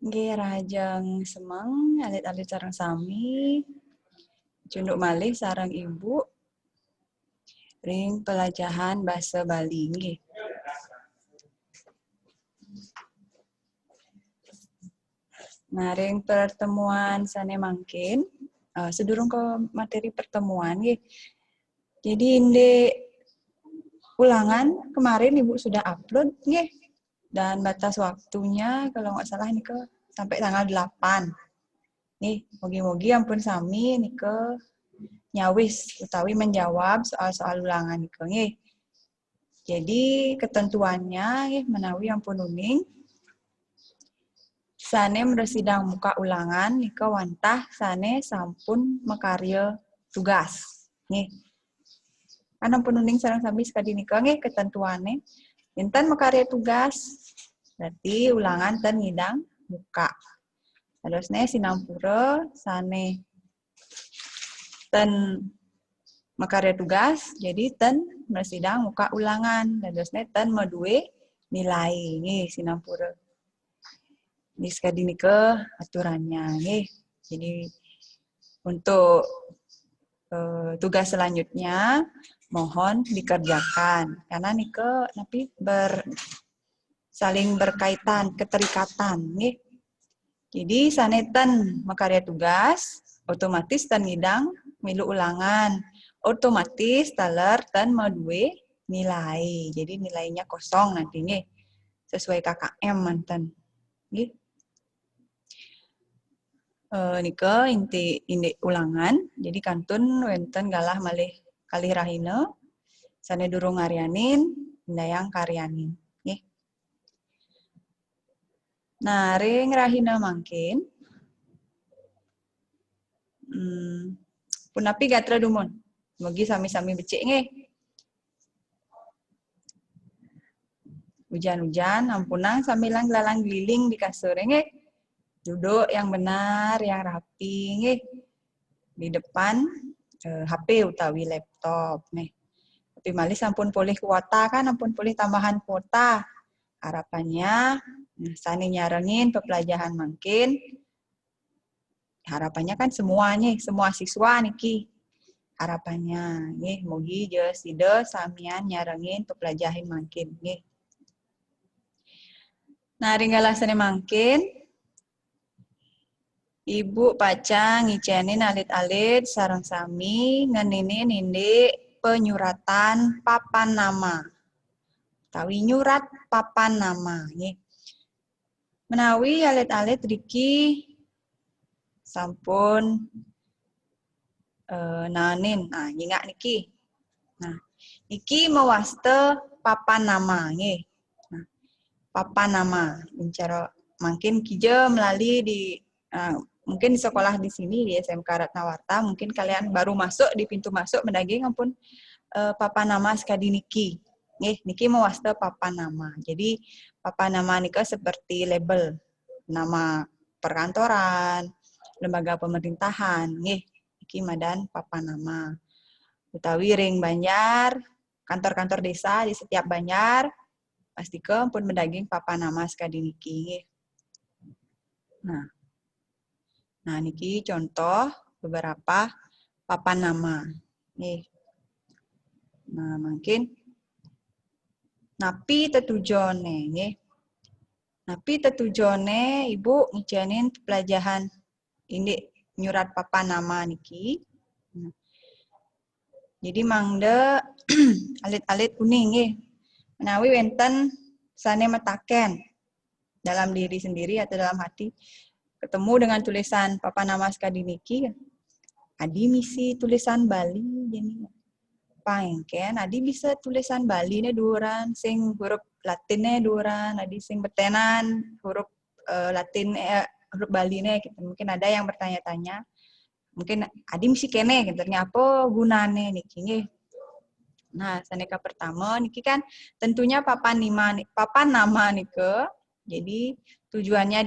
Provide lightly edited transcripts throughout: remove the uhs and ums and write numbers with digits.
Nggih rajang semeng alit-alit sareng sami cunduk malih sareng Ibu ring pelajahan basa Bali nggih. Nah, ring pertemuan sane mangkin sedurung ke materi pertemuan nggih. Jadi inde ulangan kemarin Ibu sudah upload nggih. Dan batas waktunya kalau nggak salah ini ke sampai tanggal 8. Nih, mogi-mogi ampun sami nih ke nyawis utawi menjawab soal-soal ulangan nih ke nggih. Jadi ketentuannya nggih menawi ampun uning sane meresidang muka ulangan nih ke wantah sane sampun mekarya tugas. Nggih. Kan ampun uning sareng sami sekadi nika nggih ketentuane. Enten mekarya tugas berarti ulangan ten ngidang muka. Terusnya sinampura sane ten mekarya tugas jadi ten meresidang muka ulangan. Terusnya ten medue nilai nggih sinampura. Ini sekadi nika aturannya nggih. Jadi untuk tugas selanjutnya mohon dikerjakan karena nika tapi saling berkaitan, keterikatan nggih. Jadi sanetan makarya tugas otomatis tan ngidang milu ulangan. Otomatis taler tan medue nilai. Jadi nilainya kosong nanti nggih. Sesuai KKM manten. Nggih. Nika inti ulangan. Jadi kantun wenten galah malih kalih rahina. Sane durung ngaryanin, indayang karyanin. Nggih. Nah, ring rahina mangkin. Punapi gatra dumun. Mugi sami-sami becik nggih. Hujan-hujan, ampunang sambilang lalang geliling di kasur nggih. Duduk yang benar, yang rapi nggih. Di depan HP utawi laptop nih. Tapi malih sampun pulih kuota kan, ampun pulih tambahan kuota. Harapannya sani nyarengin pepelajaran mangkin. Harapannya kan semuanya, semua siswa niki. Harapannya nggih mugi je sida samian nyarengin pepelajaran mangkin nggih. Nah, ringgalah sane mangkin Ibu paca ngicenin alit-alit sareng sami ngenini nindi penyuratan papan nama. Tawi nyurat papan nama nggih. Menawi alit-alit riki sampun nanin. Nah, nyingak niki. Nah, niki mewaste papan nama nggih. Nah, papan nama. Cara mungkin kija melalui di mungkin di sekolah di sini di SMK Ratnawarta mungkin kalian baru masuk di pintu masuk mendaging ampun papan nama sekadi niki. Niki mewaste papan nama. Jadi papan nama nika seperti label nama perkantoran, lembaga pemerintahan, niki madan papan nama. Utawi ring Banjar, kantor-kantor desa di setiap Banjar pasti ke pun mendaging papan nama sekadi niki. Nah, niki contoh beberapa papan nama. Nih. Nah, mungkin napi tetujone nggih. Napi tetujone Ibu ngicenin pelajaran ini nyurat papan nama niki. Jadi mangde alit-alit kuning nggih. Menawi wenten sane metaken dalam diri sendiri atau dalam hati ketemu dengan tulisan papan nama sekadi niki. Adi misi tulisan Bali jadi paengken adi bisa tulisan Bali ne duran sing huruf Latinnya duran adi sing betenan huruf Latin huruf Bali ne gitu. Mungkin ada yang bertanya-tanya mungkin adi misi kene gitu apa gunane niki nggih. Nah, saneka pertama niki kan tentunya papan nama nike. Jadi tujuannya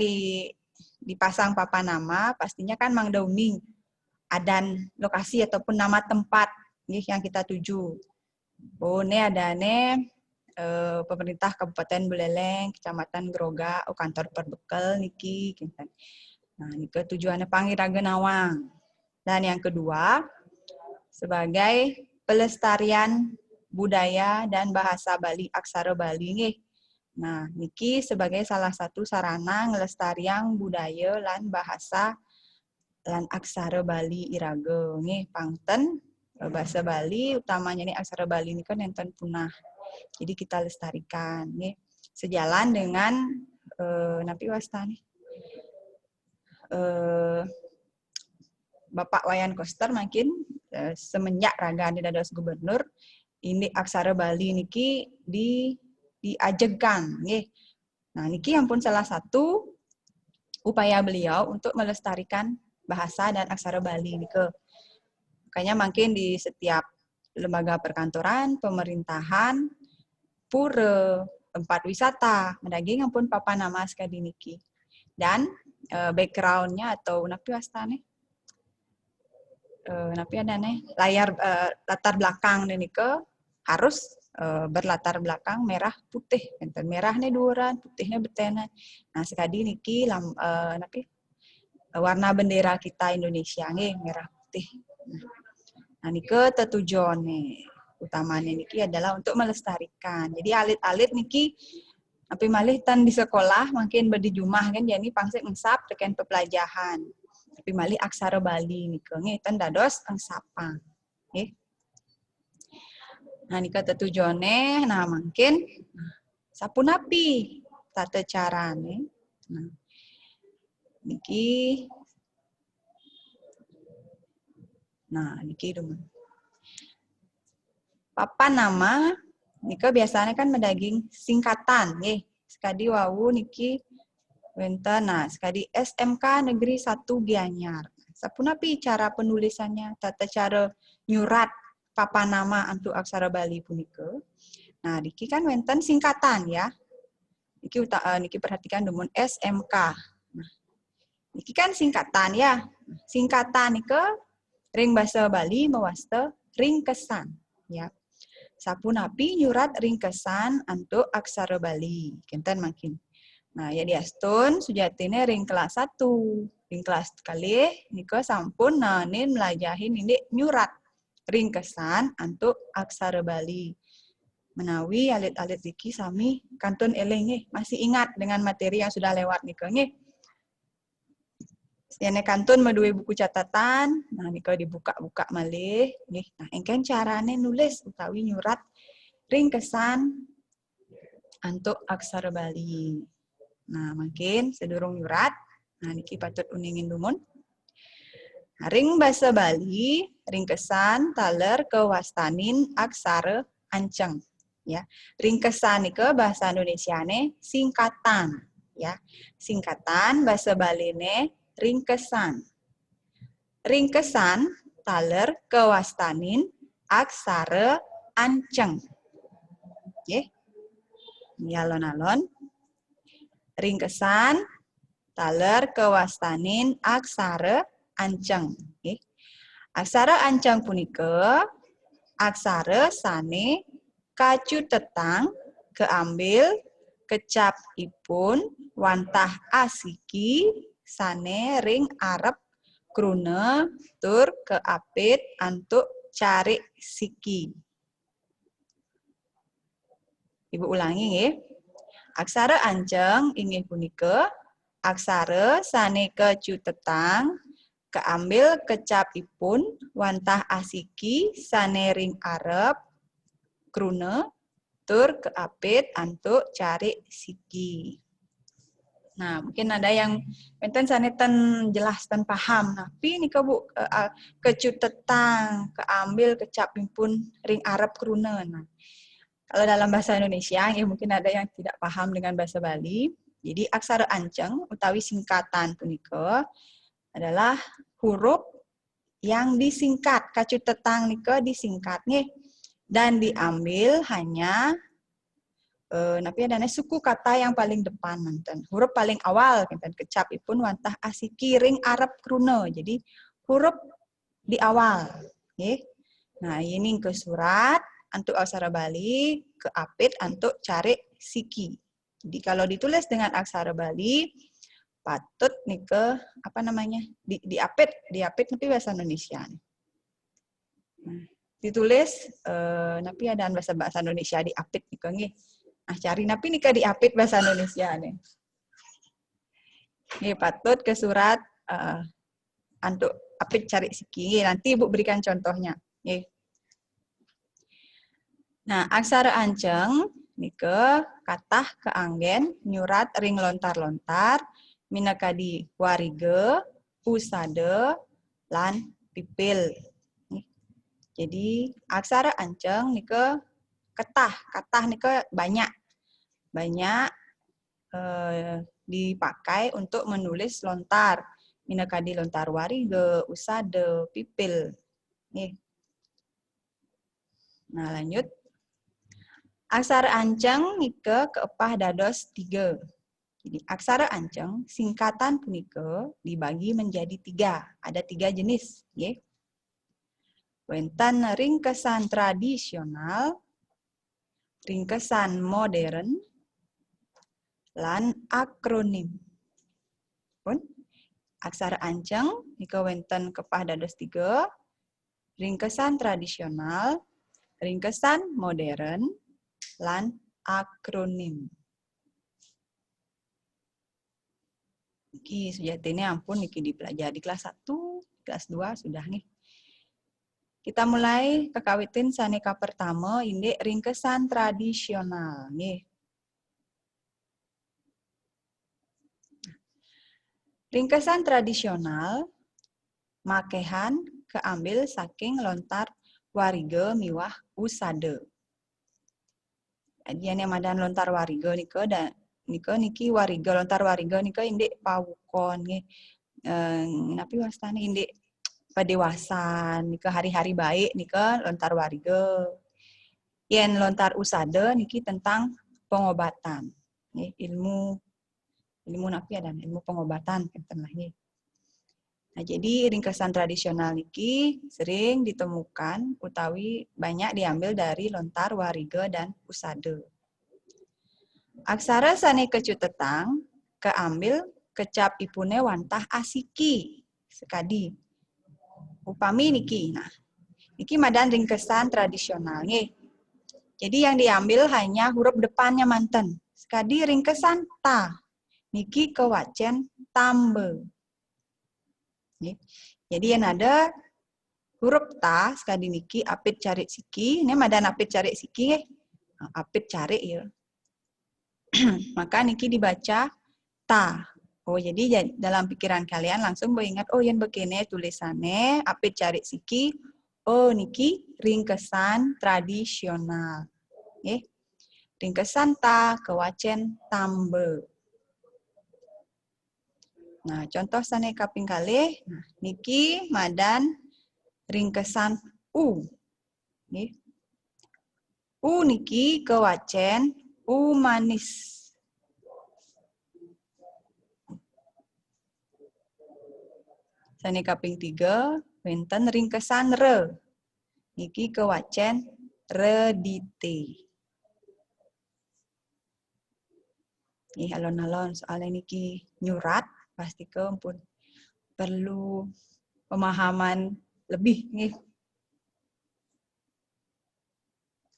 dipasang papan nama pastinya kan mangda uning adan lokasi ataupun nama tempat yang kita tuju. Oh, ini adane pemerintah Kabupaten Buleleng, Kecamatan Groga, kantor perbekal niki. Nah, niki tujuannya Pangiraga Nawang. Dan yang kedua, sebagai pelestarian budaya dan bahasa Bali, aksara Bali nih. Nah, niki sebagai salah satu sarana ngelestarian budaya lan bahasa lan aksara Bali iraga nih pangten bahasa Bali utamanya nih aksara Bali ini kan enten punah. Jadi kita lestarikan nih sejalan dengan napi wastani Bapak Wayan Koster makin semenjak raga di dados gubernur ini aksara Bali niki diajegan nih. Nah, niki yang pun salah satu upaya beliau untuk melestarikan bahasa dan aksara Bali niki. Makanya makin di setiap lembaga perkantoran, pemerintahan, pura, tempat wisata, mendaging ampun papan nama sekali niki. Dan background-nya atau napi wastane napi ada nih layar latar belakang ini ke harus berlatar belakang merah putih, enten merah nih duran, putihnya betena. Nah sekali niki napi warna bendera kita Indonesia nih merah putih. Nah niki tujuan nih utamanya niki adalah untuk melestarikan. Jadi alit-alit niki tapi malih tan di sekolah makin berdijumah kan jadi pangsek ngesap teken pepelajaran. Tapi malih aksara Bali niki tan dados engsapa. Nggih. Nah niki tujuane nah mungkin sapunapi tata carane. Nah niki dulu. Papan nama niki biasanya kan mendaging singkatan nggih. Sekadi wau niki wenten nah sekadi SMK Negeri 1 Gianyar. Sapunapi cara penulisannya, tata cara nyurat papan nama untuk aksara Bali punika. Nah, niki kan wenten singkatan ya. Niki perhatikan dumun SMK. Nah, niki kan singkatan ya. Singkatan niki ring bahasa Bali mewasta ringkesan ya. Sapunapi nyurat ringkesan untuk aksara Bali. Kinten makin. Nah, ya diastun sujatine ring kelas 1. Ring kelas kali niko sampun nanin melajahin ini nyurat ringkesan untuk aksara Bali. Menawi alit-alit iki sami kantun eleng masih ingat dengan materi yang sudah lewat niko nggih. Yane kantun medue buku catatan, nah niko dibuka-buka malih nggih. Nah, engken carane nulis utawi nyurat ringkesan untuk aksara Bali. Nah, makin sedurung nyurat. Nah, niki patut uningin dumun. Ring bahasa Bali, ringkesan taler kewastanin aksara anceng. Ya, ringkesan nike bahasa Indonesiane singkatan. Ya, singkatan bahasa Baline ringkesan. Ringkesan taler kewastanin aksara anceng. Nggih. Ya, alon-alon. Ringkesan taler kewastanin aksara anceng. Okay. Aksara anceng punika aksara sane kacutetang keambil kecap ipun wantah asiki sane ring arep krune tur keapit antuk cari siki. Ibu ulangi nggih. Aksara anceng inggih punika aksara sane kecutetang keambil kecapipun wantah asiki sane ring arep krune tur keapit antuk cari siki. Nah, mungkin ada yang enten sane ten jelas ten paham. Tapi nika Bu kecutetang keambil kecapipun ring arep krune. Nah, kalau dalam bahasa Indonesia, ya mungkin ada yang tidak paham dengan bahasa Bali. Jadi aksara anceng utawi singkatan punika adalah huruf yang disingkat, kacutetang nika disingkat nih dan diambil hanya napi adane suku kata yang paling depan manten. Huruf paling awal kinten kecapipun wantah asiki ring arep krune. Jadi huruf di awal, nggih. Nah, ini ke surat untuk aksara Bali, ke apit untuk cari siki. Jadi kalau ditulis dengan aksara Bali, patut nih ke apa namanya? Di apit tapi bahasa Indonesia. Nah, ditulis napi ada bahasa Indonesia di apit nih nggih. Ah cari napi nih di apit bahasa Indonesia nih. Nih patut ke surat untuk apit cari siki. Nanti Ibu berikan contohnya. Nih. Nah, aksara anceng nike katah keanggen nyurat ring lontar-lontar minakadi warige, usade, lan pipil. Jadi aksara anceng nike katah nike banyak dipakai untuk menulis lontar. Minakadi lontar warige, usade, pipil. Nih. Nah, lanjut. Aksara anceng nike keepah dados 3. Jadi aksara anceng singkatan punika dibagi menjadi 3. Ada 3 jenis, nggih. Wonten ringkesan tradisional, ringkesan modern, lan akronim. Pun aksara anceng nika wonten kepah dados 3, ringkesan tradisional, ringkesan modern, lan akronim. Niki sejatinya ampun niki dipelajari kelas 1, kelas 2 sudah nih. Kita mulai kekawitin saneka pertama ini ringkesan tradisional nih. Ringkesan tradisional makehan keambil saking lontar warige miwah usade. Jadi yang madan lontar warige nika dan niki warige lontar warige nika indik pawukon nggih. Napi wastane indik padewasan nika hari-hari baik nika lontar warige. Yen lontar usade niki tentang pengobatan. Nggih, ilmu napi ada ilmu pengobatan enten lah nggih. Nah, jadi ringkesan tradisional niki sering ditemukan utawi banyak diambil dari lontar warige dan usade. Aksara sane kecutetang keambil kecap ipune wantah asiki sekadi. Upami niki. Nah, niki madan ringkesan tradisional nggih. Jadi yang diambil hanya huruf depannya manten. Sekadi ringkesan ta. Niki kewacen tambe. Jadi yang ada huruf ta sekali niki apit cari siki, ini madan apit cari siki, apit cari ya. Maka niki dibaca ta. Oh jadi dalam pikiran kalian langsung ingat oh yang begini tulisannya apit cari siki. Oh niki ringkesan tradisional. Ringkesan ta kewacen tambe. Nah, contoh sane kaping kalih, niki madan ringkesan u. Nih. U niki kewacen u manis. Sane kaping 3, wenten ringkesan re. Niki kewacen redite. Nih alon-alon soalnya niki nyurat pasti pun perlu pemahaman lebih nih.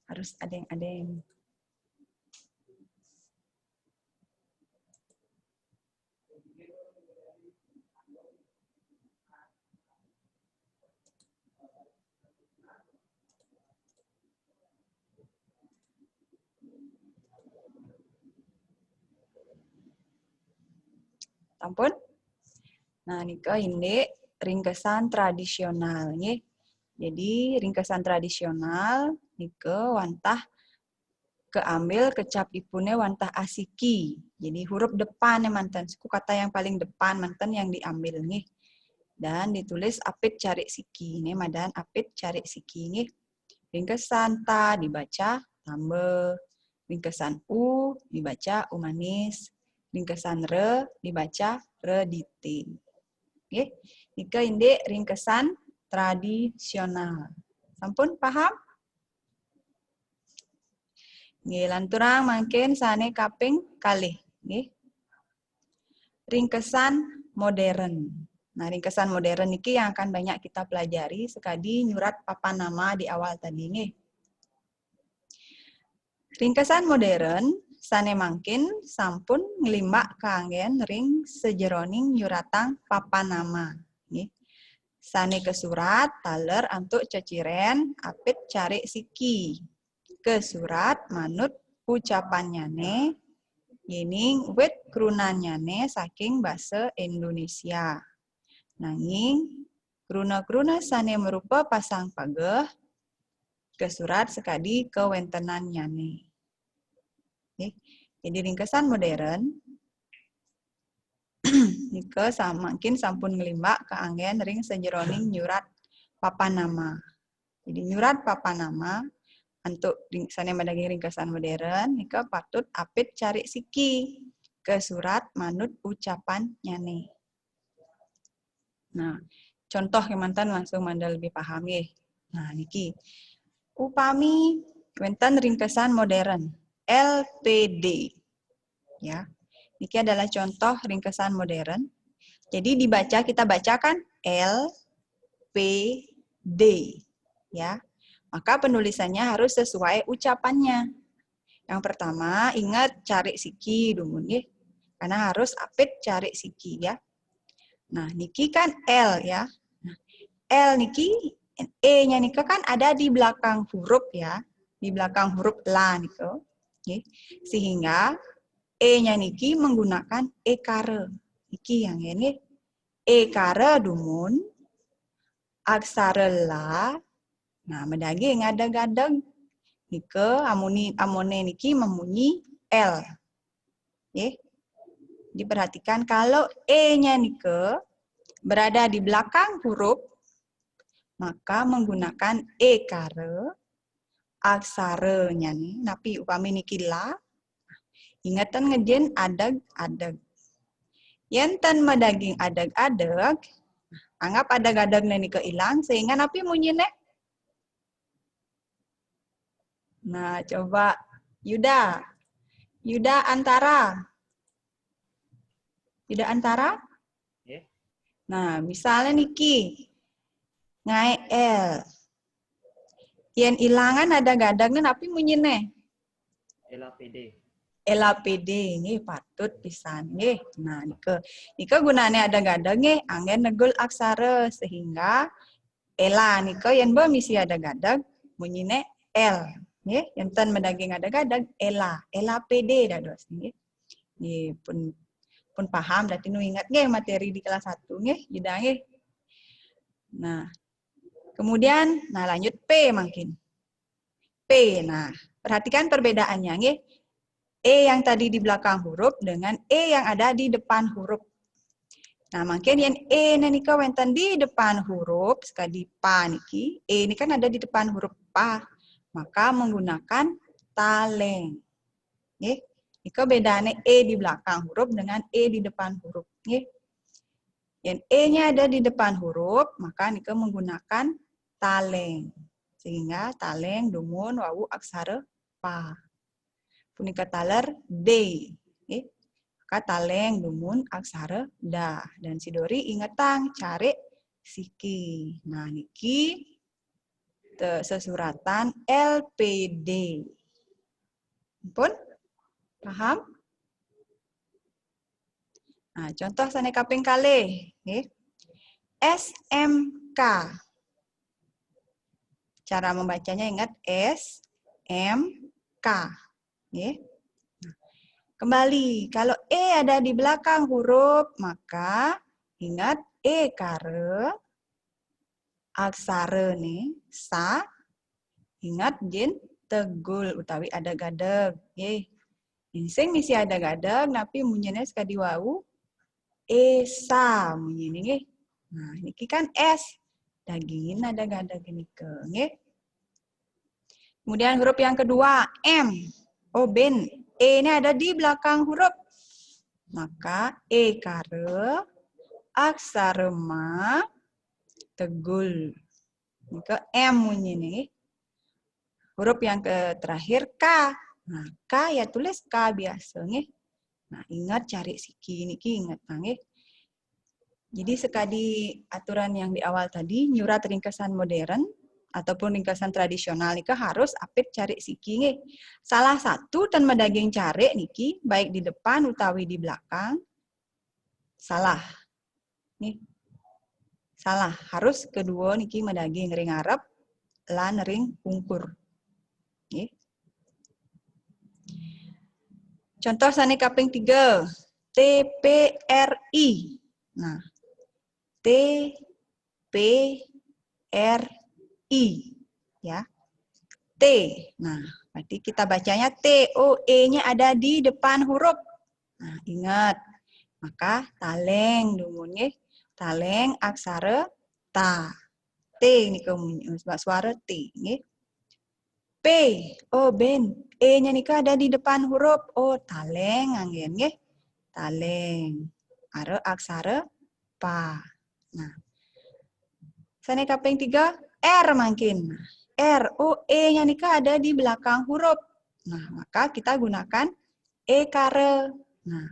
Harus ada yang ampun. Nah, nika ini ringkesan tradisional nggih. Jadi ringkesan tradisional nika wantah keambil kecap ipune wantah asiki. Jadi huruf depan manten suku kata yang paling depan manten yang diambil nih. Dan ditulis apit cari siki. Ini madan apit cari siki nih. Ringkesan ta dibaca tambe. Ringkesan u dibaca umanis. Ringkesan re dibaca redite. Oke, nika indek ringkesan tradisional. Sampun paham? Nggih, lanturang mangkin sane kaping kalih. Nggih. Ringkesan modern. Nah, ringkesan modern niki yang akan banyak kita pelajari sekadi nyurat papan nama di awal tadi nggih. Ringkesan modern sane mangkin sampun ngelimbak kaanggen ring sejeroning nyuratang papan nama. Nggih. Sane ke surat taler antuk ceciren apit cari siki. Ke surat manut ucapannyane yining wit krunanyane saking basa Indonesia. Nanging kruna-kruna sane merupa pasang pageh ke surat sekadi kewentenannyane. Okay. Jadi ringkesan modern nika makin sampun ngelimbak keanggen ring sejeroning nyurat papan nama. Jadi nyurat papan nama untuk sane madagi ringkesan modern nika patut apit cari siki ke surat manut ucapan nyane. Nah, contoh kemantan langsung manda lebih paham ya. Nah, niki upami wenten ringkesan modern LPD. Ya. Niki adalah contoh ringkesan modern. Jadi dibaca, kita bacakan LPD. Ya. Maka penulisannya harus sesuai ucapannya. Yang pertama, ingat cari siki dulu nih. Karena harus apit cari siki ya. Nah, niki kan L ya. Nah, L niki, E-nya niki kan ada di belakang huruf ya. Di belakang huruf la niko. Sehingga E-nya niki menggunakan ekare. Iki yang ini ekare dumun aksara la. Nah, medagi ngadeg-gadeg nike amone niki memunyi L. Diperhatikan kalau E-nya nike berada di belakang huruf maka menggunakan ekare aksaranya nih. Napi upami niki la. Ingatan ngejen adeg-adeg. Yenten medaging adeg-adeg, anggap adeg-adeg nani keilang sehingga napi munyine. Nah, coba Yuda. Yuda Antara. Yuda Antara? Yeah. Nah, misalnya niki. Ngai L. Yen ilangan adeg-adeg napi munyine. LAPD. LAPD nggih patut pisan nggih. Nah, nika gunane adeg-adeg nggih anggen negul aksara sehingga ela nika yen be misi adeg-adeg munyine L nggih. Enten medaging adeg-adeg ela, LAPD dados nggih. Nggih pun paham berarti nu ingat nggih materi di kelas 1 nggih, Yuda nggih. Nah, kemudian lanjut P mungkin. P. Nah, perhatikan perbedaannya nggih. E yang tadi di belakang huruf dengan E yang ada di depan huruf. Nah, mungkin yang E nika wenten di depan huruf sekali pa niki. E ini kan ada di depan huruf pa. Maka menggunakan taleng. Nggih. Nika bedane E di belakang huruf dengan E di depan huruf. Nggih. Yang E-nya ada di depan huruf, maka nika menggunakan taleng. Sehingga taleng dumun wawu aksara pa. Punika taler D. Maka taleng dumun aksara da. Dan si Dori ingetang cari siki. Nah, niki sesuratan LPD. Pun paham? Nah, contoh sane kaping kalih. SMK. Cara membacanya ingat SMK. Kembali, kalau E ada di belakang huruf, maka ingat ekare aksara nih sa. Ingat jin tegul utawi adeg-adeg. Sing misi adeg-adeg, napi munyene sekadi wau esa munyene nggih. Nah, niki kan S. Dagingin adeg-adeg nike nggih. Kemudian huruf yang kedua M. Oh, ben. E ini ada di belakang huruf. Maka ekare aksara ma tegul. Maka M bunyi nih. Huruf yang terakhir K. Nah, K ya tulis K biasa nggih. Nah, ingat cari siki niki ingat nggih. Jadi sekali aturan yang di awal tadi nyurat ringkesan modern ataupun ringkesan tradisional nika harus apit cari siki nggih. Salah satu tan medaging cari niki baik di depan utawi di belakang salah. Nih. Salah, harus kedua niki medaging ring arep lan ring ungkur. Nih. Contoh sane kaping 3, TPRI. Nah, TPRI ya. T. Nah, berarti kita bacanya T, O, E-nya ada di depan huruf. Nah, ingat. Maka taleng dumun nggih. Taleng aksara ta. T ini kemudian suara T nggih. P. Oh, ben. E-nya nika ada di depan huruf. Oh, taleng anggen nggih. Taleng. Are aksara pa. Nah. Sane kaping 3 R makin. R. Oh, E-nya nika ada di belakang huruf. Nah, maka kita gunakan E kare. Nah,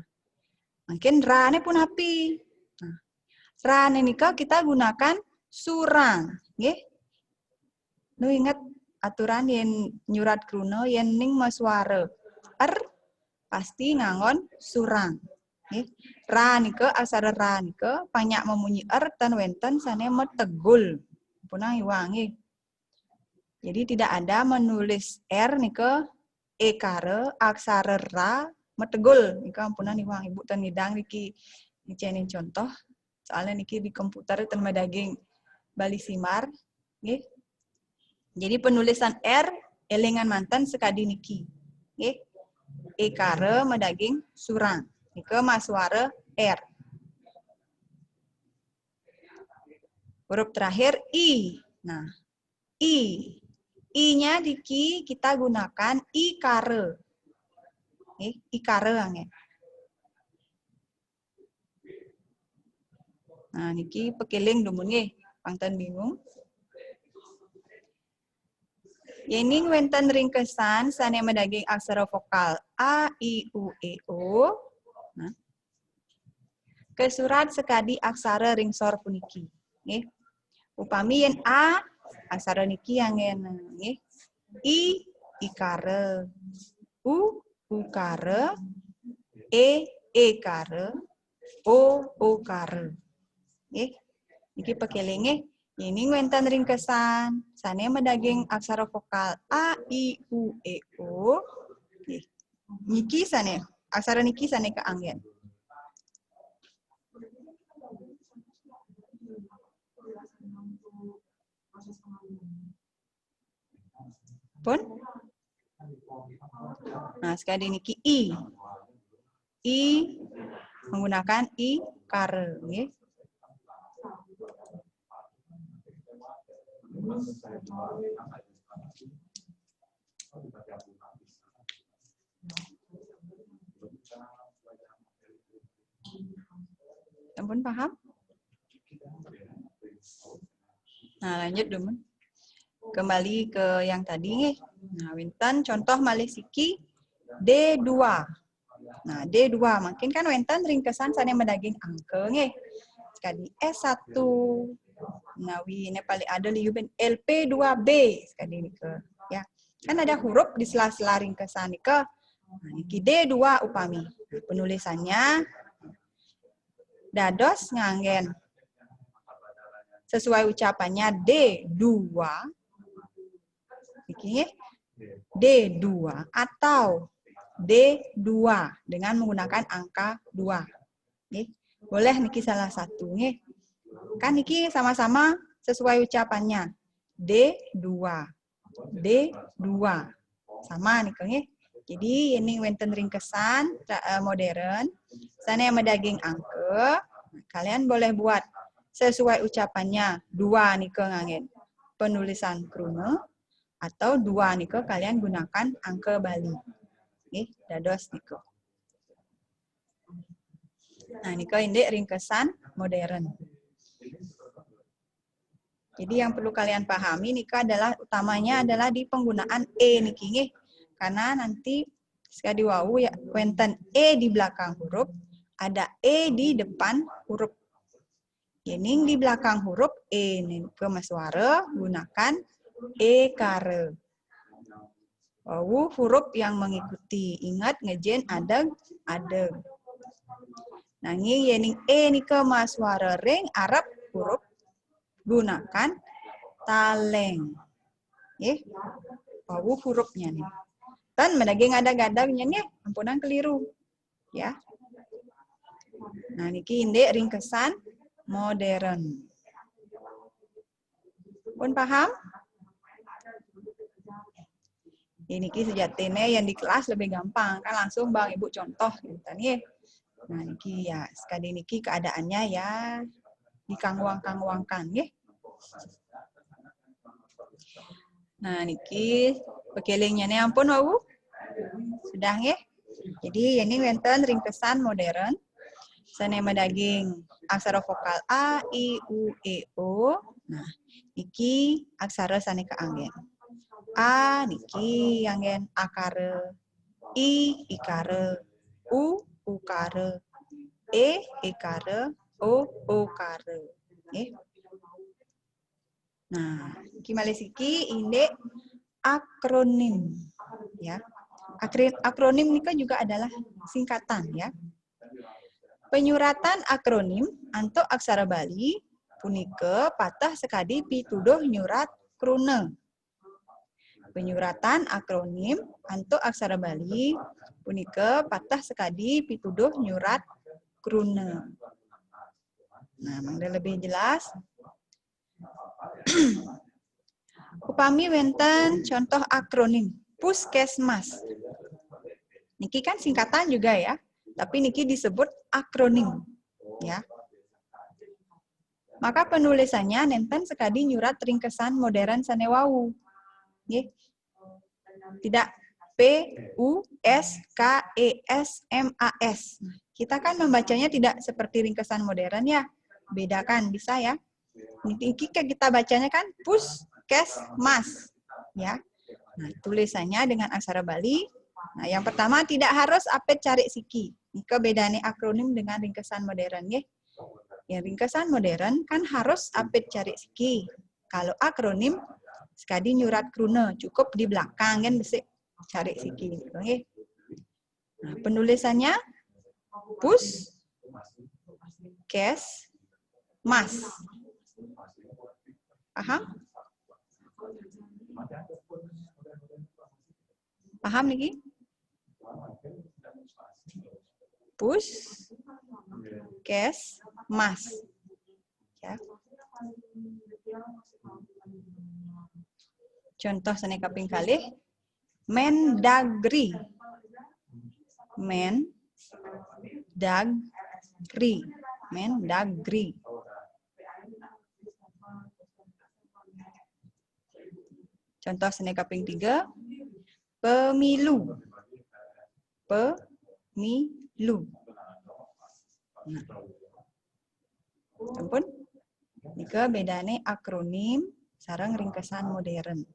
mungkin ra-nya pun api. Nah, ra-nya nika kita gunakan surang. Nggih. Nu ingat aturan yang nyurat kruna yang ning masuara. Pasti ngangon surang. Nggih. Ra nika aksara ra nika banyak memunyi tan wenten sane metegul. Punang iwang nggih. Jadi tidak ada menulis R nika E kare aksara ra metegul. Nika ampunan iwang ibu tan ngidang niki nicenin contoh. Soalnya niki di komputer tan medaging Bali Simar. Nggih. Jadi penulisan R elingan mantan sekadi niki. Nggih. E kare medaging surang. Nika masuara R. Huruf terakhir I. Nah, I. I-nya diki kita gunakan I kare. I kare angin. Nah, niki pekeling dumun nggih, pangten bingung. Yening wenten ringkesan sane medaging aksara vokal A, I, U, E, O. Nah. Ke surat sekadi aksara ringsor puniki. Nggih. Upami yen A aksara niki angin nggih. I kare. U kare. E kare. O kare. Nggih. Niki pekeling nggih. Ini wenten ringkesan sane medaging aksara vokal A, I, U, E, O. Nggih. Niki sane aksara niki sane keanggen. Pun? Nah, sekali niki I. I menggunakan I kare. Nggih. Ampun paham? Nah, lanjut dulu. Kembali ke yang tadi nih. Nah, wenten contoh malih siki D2. Nah, D2 makin kan wenten ringkesan sane medaging angka nggih. Sekali S1. Nah, ini paling ada liuben LP2B sekali ini ke ya. Kan ada huruf di sela-sela ringkesan nika. Nah, niki D2 upami. Nah, penulisannya dados nganggen sesuai ucapannya D2 niki D2 atau D2 dengan menggunakan angka 2. Nih, boleh niki salah satu nih. Kan niki sama-sama sesuai ucapannya. D2. D2. Sama nih nggih. Jadi ini wenten ringkesan modern. Sana yang medaging angka, kalian boleh buat sesuai ucapannya 2 nih ngangin. Penulisan kruna atau 2 nih kalian gunakan angka Bali. Nih, dados niko. Nah, niko indek ringkesan modern. Jadi yang perlu kalian pahami niko adalah utamanya adalah di penggunaan E niki nggih. karena nanti sekali wau ya wenten e di belakang huruf, ada e di depan huruf. Yening di belakang huruf e ke suara gunakan e kare. Wau huruf yang mengikuti. Ingat ngejen adeg. Nanging yening e ni ke suara ring Arab huruf gunakan taleng. Wau hurufnya nih. Dan menaging adag-adagnya nih, ampunan keliru. Ya. Nah, niki indek ringkesan modern. Pun paham? Ini ki sejatinya yang di kelas lebih gampang kan langsung Bang Ibu contoh gitu nih. Nah, niki ya sekali niki keadaannya ya dikangwang-kangwangkan nggih. Nah, niki pekelingnya nih ampun wau. Sudah nggih. Jadi ini wonten ringkesan modern. Sanema daging aksara vokal a, i, u, e, o. Nah, niki aksara saneka anggen. A niki anggen akare, i ikare, u ukare, e ikare, o okare. Nah, niki malesiki indek akronim ya. Akronim nika juga adalah singkatan ya. Penyuratan akronim antuk aksara Bali punika patah sekadi pituduh nyurat krune. Penyuratan akronim antuk aksara Bali punika patah sekadi pituduh nyurat krune. Nah, mangga lebih jelas. Upami wenten contoh akronim Puskesmas. Niki kan singkatan juga ya, tapi niki disebut akronim ya. Maka penulisannya nenten sekadi nyurat ringkesan modern sanewau. Nggih. Tidak P U S K E S M A S. Kita kan membacanya tidak seperti ringkesan modern ya. Bedakan bisa ya. Niki kita bacanya kan Puskesmas ya. Nah, tulisannya dengan aksara Bali. Nah, yang pertama tidak harus apet cari siki. Nika bedane akronim dengan ringkesan modern nggih. Ya, ringkesan modern kan harus apet cari siki. Kalau akronim sekadi nyurat krune, cukup di belakang kan besik cari siki gitu nggih. Nah, penulisannya pus kes mas. Paham? Paham niki? Pus kes mas. Ya. Contoh seni kaping kalih Mendagri. Mendagri. Mendagri. Contoh seni kaping 3 pemilu. Pemilu. Nah. Ampun. Nika bedane akronim sareng ringkesan modern.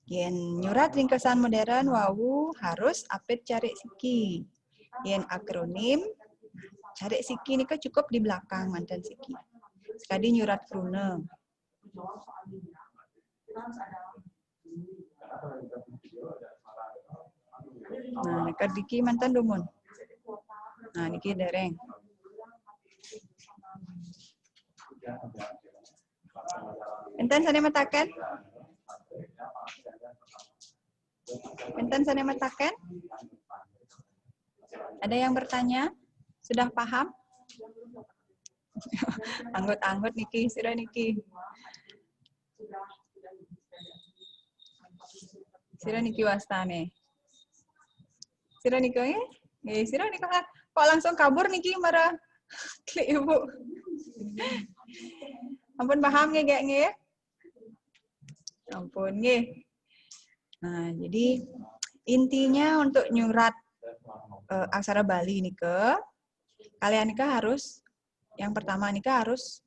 Yen nyurat ringkesan modern wau harus apet cari siki. Yen akronim cari siki nika cukup di belakang mantan siki. Sekadi nyurat krune. Nah, nika diki mantan dumun. Nah, niki dereng. Enten sana matakan? Enten sana matakan? Ada yang bertanya? Sudah paham? Anggut-anggut niki, sudah niki. Sudah niki wastane. Sudah niki ya? Sudah niki kok langsung kabur niki marah klik ibu. Ampun paham nggih gak nggih? Ampun nggih. Nah, jadi intinya untuk nyurat aksara Bali nika kalian nika harus yang pertama nika harus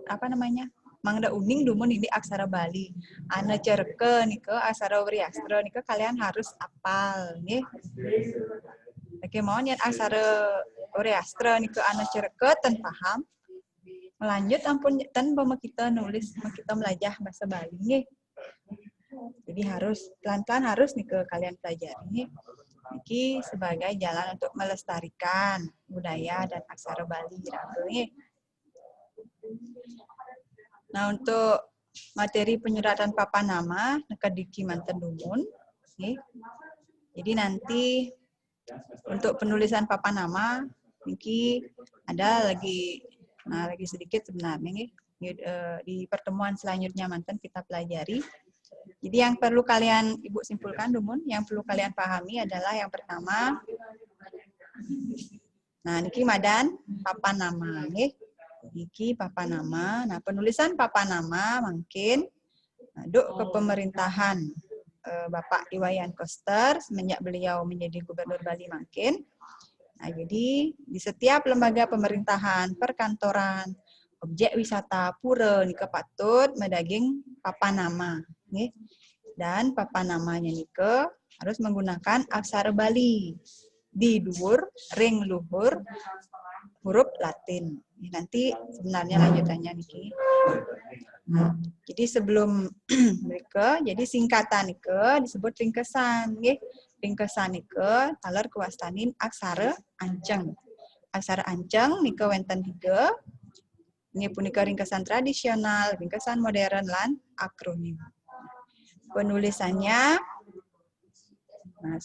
apa namanya? mangda uning dumun ini aksara Bali. Ane cereke nike aksara Wriastra nike kalian harus apal nggih. Oke, mohon yang aksara Wriastra nike ane cereke ten paham. Melanjut ampun ten bama kita nulis kita belajar bahasa Bali nggih. Jadi harus pelan-pelan harus nike kalian pelajari nggih. Ini sebagai jalan untuk melestarikan budaya dan aksara Bali. Nah, untuk materi penyuratan papan nama nekadiki manten dumun. Jadi nanti untuk penulisan papan nama ini ada lagi sedikit sebenarnya di pertemuan selanjutnya manten kita pelajari. Jadi yang perlu kalian Ibu simpulkan dumun, yang perlu kalian pahami adalah yang pertama, nah niki madan papan nama, niki papan nama. Nah penulisan papan nama mungkin duk ke pemerintahan Bapak Iwayan Koster semenjak beliau menjadi Gubernur Bali mungkin. Nah jadi di setiap lembaga pemerintahan, perkantoran, objek wisata, pura nika patut medaging papan nama. Dan papan namanya nike harus menggunakan aksara Bali di dhuwur ring luhur huruf Latin. Nanti sebenarnya lanjutannya niki. Jadi sebelum mereka, jadi singkatan nike disebut ringkesan, nggih. Ringkesan nike taler kuastanin aksara anceng. Aksara anceng nike wenten 3. Ini punika ringkesan tradisional, ringkesan modern lan akronim. Penulisannya, nah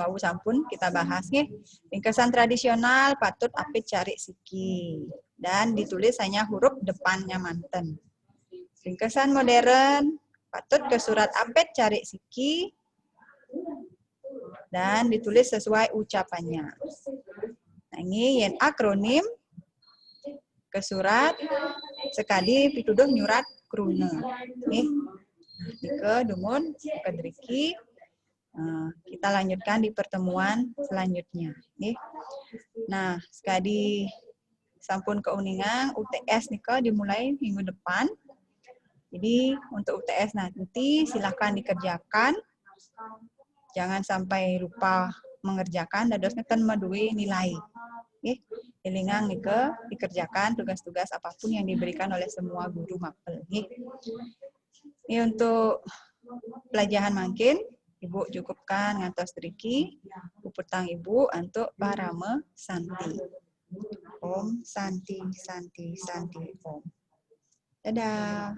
wau sampun kita bahas nih. Ringkesan tradisional patut apit cari siki dan ditulis hanya huruf depannya manten. Ringkesan modern patut ke surat apit cari siki dan ditulis sesuai ucapannya. Nah ini yang akronim ke surat sekali pituduh nyurat krune. Nih. Nika dumun kedriki kita lanjutkan di pertemuan selanjutnya. Nah, sekali sampun keuningan UTS nika dimulai minggu depan. Jadi untuk UTS nanti silahkan dikerjakan. Jangan sampai lupa mengerjakan dadosnya kan madui nilai. Ilingang nika dikerjakan tugas-tugas apapun yang diberikan oleh semua guru mapel. Ini untuk pelajaran mungkin Ibu cukupkan ngantos driki uputang Ibu untuk Parama Santi. Om Santi Santi Santi Om. Dadah.